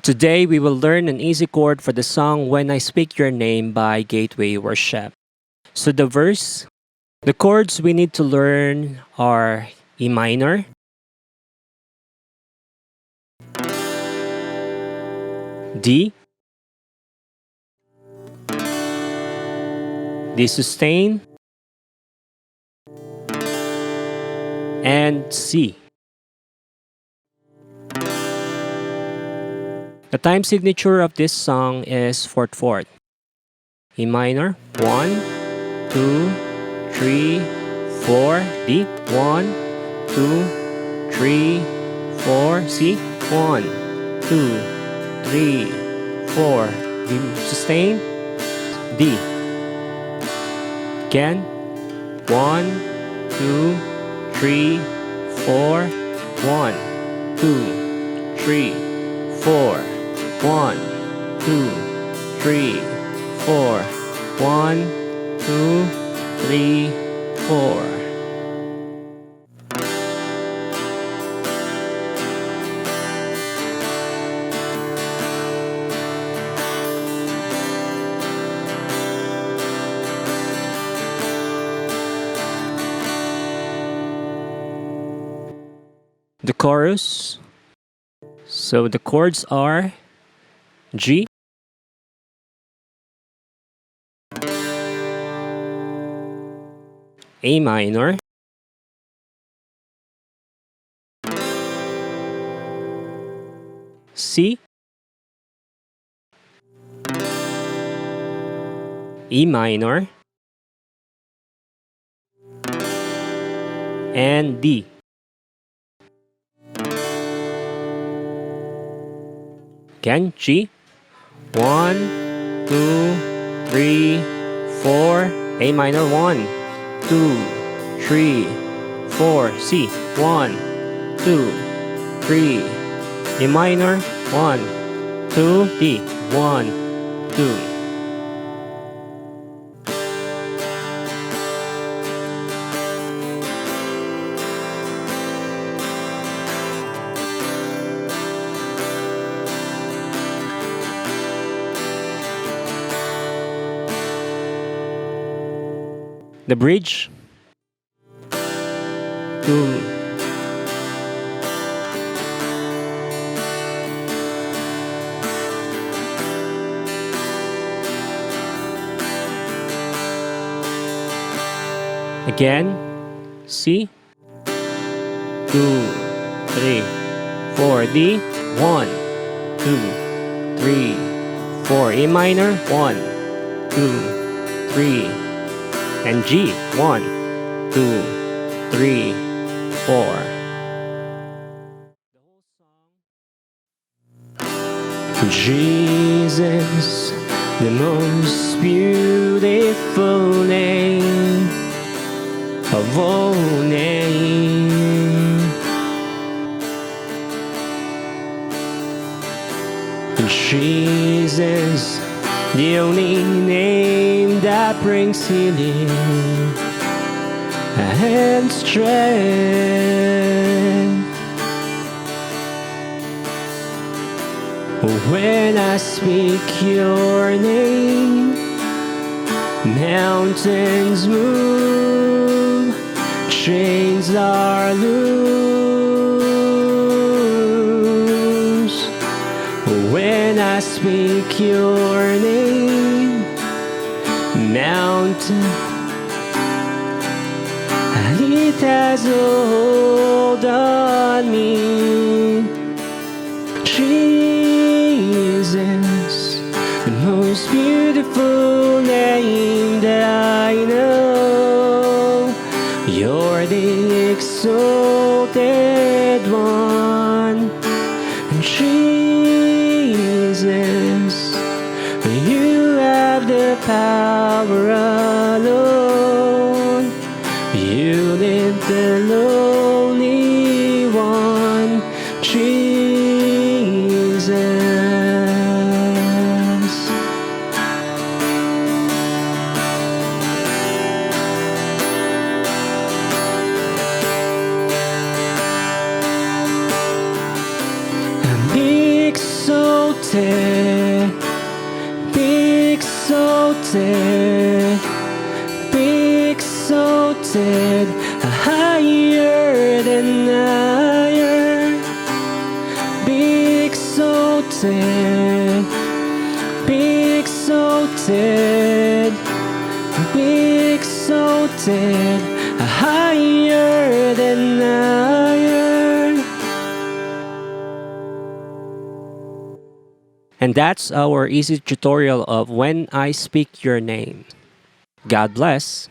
Today we will learn an easy chord for the song When I Speak Your Name by Gateway Worship. So the verse, the chords we need to learn are E minor, D, D sustain, and C. The time signature of this song is 4/4. E minor, 1, 2, 3, 4, D, 1, 2, 3, 4, C, 1, 2, 3, 4, D sustain, D. Again, 1, 2, 3, 4, 1, 2, 3, 4, 1, 2, 3, 4, 1, 2, 3, 4. The chorus. So the chords are G, A minor, C, E minor, and D. Again, G, 1, 2, 3, 4, A minor, 1, 2, 3, 4, C, 1, 2, 3, A minor, 1, 2, D, 1, 2. The bridge. 2. Again, C. 2, 3, 4, D. 1, 2, 3, 4, A minor, 1, 2, 3, and G, 1, 2, 3, 4. Jesus, the most beautiful name of all names. Jesus, the only name that brings healing and strength. When I speak your name, mountains move, chains are loose. When I speak your name, mountain, it has a hold on me. Jesus, the most beautiful name that I know. You're the exalted one. Jesus, you have the power alone. You live the lonely one, Jesus. I'm exalted exalted, be exalted, be exalted, higher than higher. Be exalted, be exalted, be exalted, higher than higher. And that's our easy tutorial of When I Speak Your Name. God bless.